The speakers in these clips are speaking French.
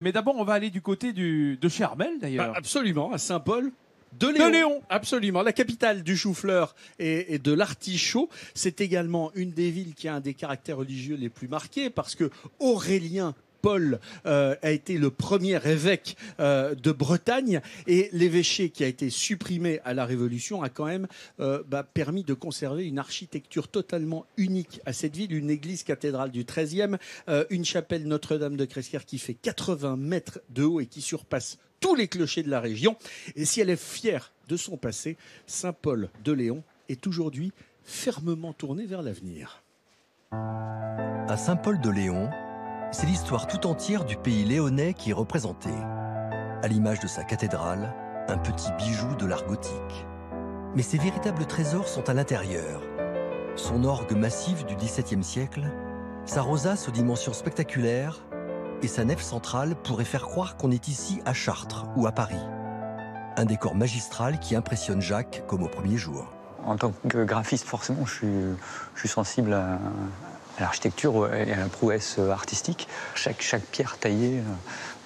Mais d'abord, on va aller du côté de chez Armel, d'ailleurs. Absolument, à Saint-Paul. De Léon. Absolument, la capitale du chou-fleur et de l'artichaut. C'est également une des villes qui a un des caractères religieux les plus marqués parce que Aurélien Paul a été le premier évêque de Bretagne et l'évêché qui a été supprimé à la Révolution a quand même permis de conserver une architecture totalement unique à cette ville, une église cathédrale du XIIIe, une chapelle Notre-Dame de Cresquières qui fait 80 mètres de haut et qui surpasse tous les clochers de la région. Et si elle est fière de son passé, Saint-Paul de Léon est aujourd'hui fermement tourné vers l'avenir. À Saint-Paul de Léon, c'est l'histoire tout entière du pays léonnais qui est représentée. À l'image de sa cathédrale, un petit bijou de l'art gothique. Mais ses véritables trésors sont à l'intérieur. Son orgue massif du XVIIe siècle, sa rosace aux dimensions spectaculaires et sa nef centrale pourraient faire croire qu'on est ici à Chartres ou à Paris. Un décor magistral qui impressionne Jacques comme au premier jour. En tant que graphiste, forcément, je suis sensible à l'architecture et à la prouesse artistique. Chaque pierre taillée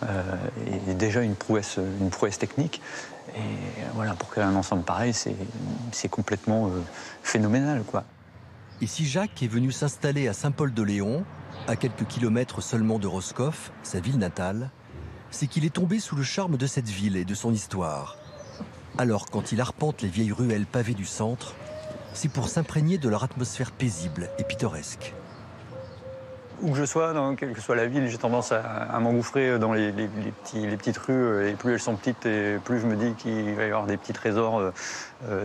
est déjà une prouesse technique. Et voilà, pour créer un ensemble pareil, c'est complètement phénoménal, quoi. Et si Jacques est venu s'installer à Saint-Paul-de-Léon, à quelques kilomètres seulement de Roscoff, sa ville natale, c'est qu'il est tombé sous le charme de cette ville et de son histoire. Alors, quand il arpente les vieilles ruelles pavées du centre, c'est pour s'imprégner de leur atmosphère paisible et pittoresque. Où que je sois, dans quelle que soit la ville, j'ai tendance à m'engouffrer dans les petites rues. Et plus elles sont petites, et plus je me dis qu'il va y avoir des petits trésors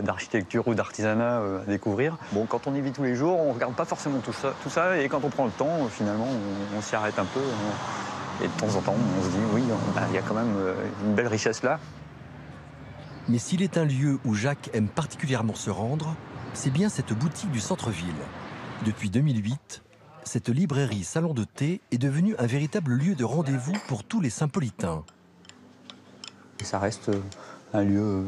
d'architecture ou d'artisanat à découvrir. Bon, quand on y vit tous les jours, on ne regarde pas forcément tout ça. Et quand on prend le temps, finalement, on s'y arrête un peu. Et de temps en temps, on se dit, oui, il y a quand même une belle richesse là. Mais s'il est un lieu où Jacques aime particulièrement se rendre, c'est bien cette boutique du centre-ville. Depuis 2008, cette librairie salon de thé est devenue un véritable lieu de rendez-vous pour tous les Saint-Paulitains. Ça reste un lieu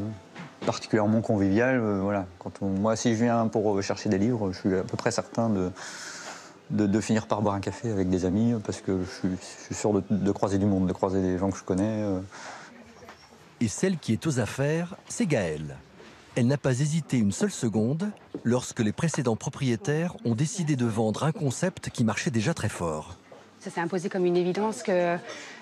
particulièrement convivial. Voilà. Moi, si je viens pour chercher des livres, je suis à peu près certain de finir par boire un café avec des amis parce que je suis sûr de croiser du monde, de croiser des gens que je connais. Et celle qui est aux affaires, c'est Gaëlle. Elle n'a pas hésité une seule seconde lorsque les précédents propriétaires ont décidé de vendre un concept qui marchait déjà très fort. Ça s'est imposé comme une évidence que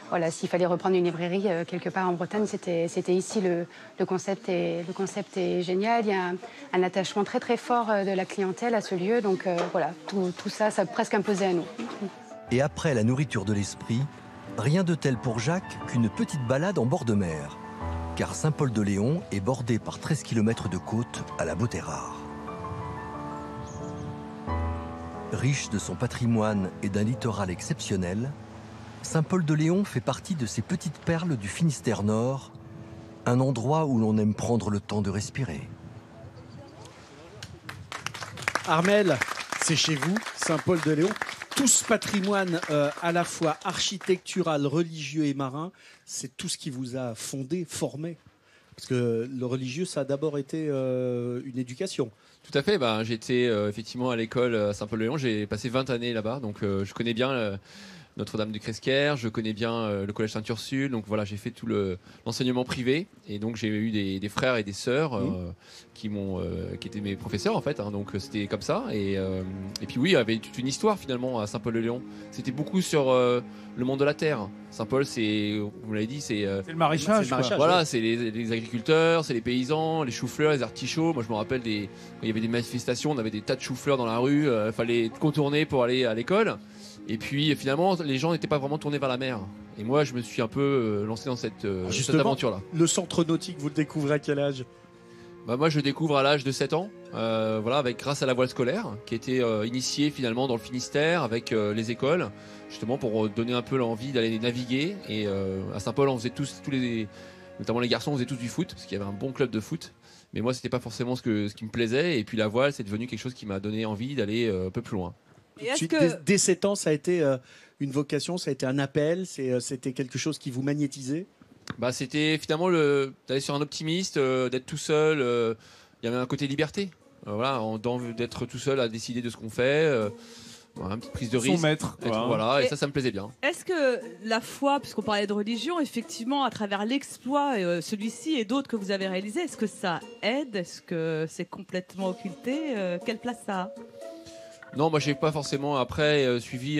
voilà, s'il fallait reprendre une librairie quelque part en Bretagne, c'était ici. Le concept est génial. Il y a un attachement très très fort de la clientèle à ce lieu. Donc voilà, tout ça, ça a presque imposé à nous. Et après la nourriture de l'esprit, rien de tel pour Jacques qu'une petite balade en bord de mer. Car Saint-Paul-de-Léon est bordé par 13 km de côte à la beauté rare. Riche de son patrimoine et d'un littoral exceptionnel, Saint-Paul-de-Léon fait partie de ces petites perles du Finistère Nord, un endroit où l'on aime prendre le temps de respirer. Armel, c'est chez vous, Saint-Paul-de-Léon. Tout ce patrimoine à la fois architectural, religieux et marin, c'est tout ce qui vous a fondé, formé. Parce que le religieux, ça a d'abord été une éducation. Tout à fait. J'étais effectivement à l'école à Saint-Paul-de-Léon. J'ai passé 20 années là-bas. Donc je connais bien Notre-Dame de Cresquières. Je connais bien le collège Sainte-Ursule. Donc voilà, j'ai fait tout l'enseignement privé. Et donc j'ai eu des frères et des sœurs qui étaient mes professeurs en fait. Donc c'était comme ça. Et puis oui, il y avait toute une histoire finalement à Saint-Paul-de-Léon. C'était beaucoup sur le monde de la terre. Saint-Paul, vous l'avez dit, c'est le maraîchage. Voilà, c'est les agriculteurs, c'est les paysans, les choux-fleurs, les artichauts. Moi, je me rappelle il y avait des manifestations, on avait des tas de choux-fleurs dans la rue. Il fallait contourner pour aller à l'école. Et puis finalement, les gens n'étaient pas vraiment tournés vers la mer. Et moi, je me suis un peu lancé dans cette aventure-là. Le centre nautique, vous le découvrez à quel âge ? Moi, je découvre à l'âge de 7 ans, grâce à la voile scolaire, qui a été initiée finalement dans le Finistère avec les écoles, justement pour donner un peu l'envie d'aller naviguer. Et à Saint-Paul, on faisait notamment les garçons, on faisait tous du foot, parce qu'il y avait un bon club de foot. Mais moi, c'était pas forcément ce qui me plaisait. Et puis la voile, c'est devenu quelque chose qui m'a donné envie d'aller un peu plus loin. Dès 7 ans, ça a été une vocation, ça a été un appel, c'était quelque chose qui vous magnétisait ? C'était finalement d'aller sur un optimiste, d'être tout seul. Il y avait un côté liberté. D'être tout seul à décider de ce qu'on fait. Voilà, une petite prise de Son risque. maître. Et quoi, hein. voilà, et Et- ça me plaisait bien. Est-ce que la foi, puisqu'on parlait de religion, effectivement, à travers l'exploit, celui-ci et d'autres que vous avez réalisés, est-ce que ça aide? Est-ce que c'est complètement occulté? Quelle place ça a? Non, moi j'ai pas forcément après suivi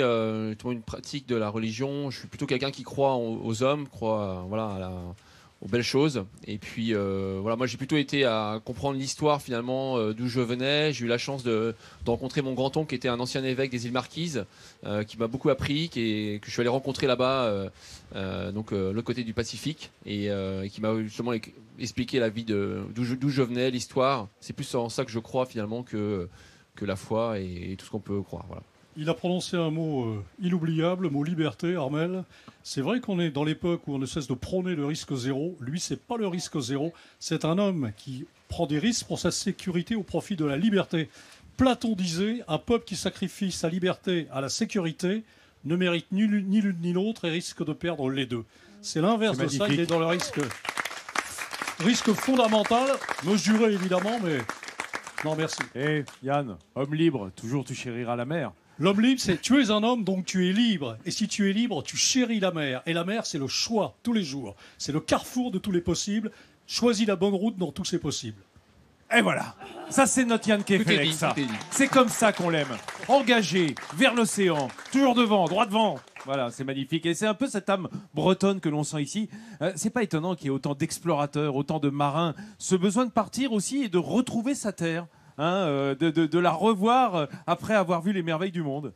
justement une pratique de la religion. Je suis plutôt quelqu'un qui croit aux hommes, croit voilà, aux belles choses. Et puis voilà, moi j'ai plutôt été à comprendre l'histoire finalement d'où je venais. J'ai eu la chance de rencontrer mon grand-oncle qui était un ancien évêque des îles Marquises, qui m'a beaucoup appris, que je suis allé rencontrer là-bas, donc l'autre côté du Pacifique, et qui m'a justement expliqué la vie d'où je venais, l'histoire. C'est plus en ça que je crois finalement que la foi et tout ce qu'on peut croire. Voilà. Il a prononcé un mot inoubliable, le mot liberté, Armel. C'est vrai qu'on est dans l'époque où on ne cesse de prôner le risque zéro. Lui, c'est pas le risque zéro. C'est un homme qui prend des risques pour sa sécurité au profit de la liberté. Platon disait, un peuple qui sacrifie sa liberté à la sécurité ne mérite ni l'une ni l'autre et risque de perdre les deux. C'est l'inverse C'est de ça. Il magnifique. est dans le risque fondamental, mesuré évidemment, mais non, merci. Eh, Yann, homme libre, toujours tu chériras la mer. L'homme libre, c'est tu es un homme, donc tu es libre. Et si tu es libre, tu chéris la mer. Et la mer, c'est le choix, tous les jours. C'est le carrefour de tous les possibles. Choisis la bonne route dans tous ces possibles. Et voilà, ça c'est notre Yann Tout est Kefelec, dit, ça. tout est dit. C'est comme ça qu'on l'aime. Engagé, vers l'océan, toujours devant, droit devant. Voilà, c'est magnifique. Et c'est un peu cette âme bretonne que l'on sent ici. C'est pas étonnant qu'il y ait autant d'explorateurs, autant de marins. Ce besoin de partir aussi et de retrouver sa terre. De la revoir après avoir vu les merveilles du monde.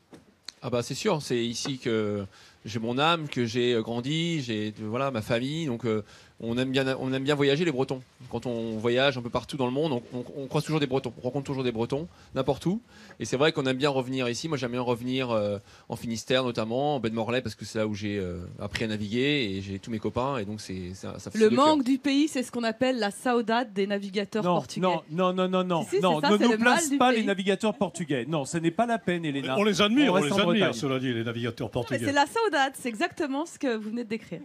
Ah bah c'est sûr, c'est ici que j'ai mon âme, que j'ai grandi, j'ai voilà ma famille, donc on aime bien voyager les Bretons. Quand on voyage un peu partout dans le monde, on croise toujours des Bretons, on rencontre toujours des Bretons n'importe où. Et c'est vrai qu'on aime bien revenir ici. Moi j'aime bien revenir en Finistère notamment, en baie de Morlaix parce que c'est là où j'ai appris à naviguer et j'ai tous mes copains et donc ça fait Le de cœur. manque du pays, c'est ce qu'on appelle la saudade des navigateurs Non, portugais. non, Si, non, c'est ça, ne c'est nous le mal place du pas pays. les navigateurs portugais. Non, ce n'est pas la peine, Elena. On les admire, On reste en Bretagne. cela dit, les navigateurs Mais portugais. c'est la saudade, c'est exactement ce que vous venez de décrire.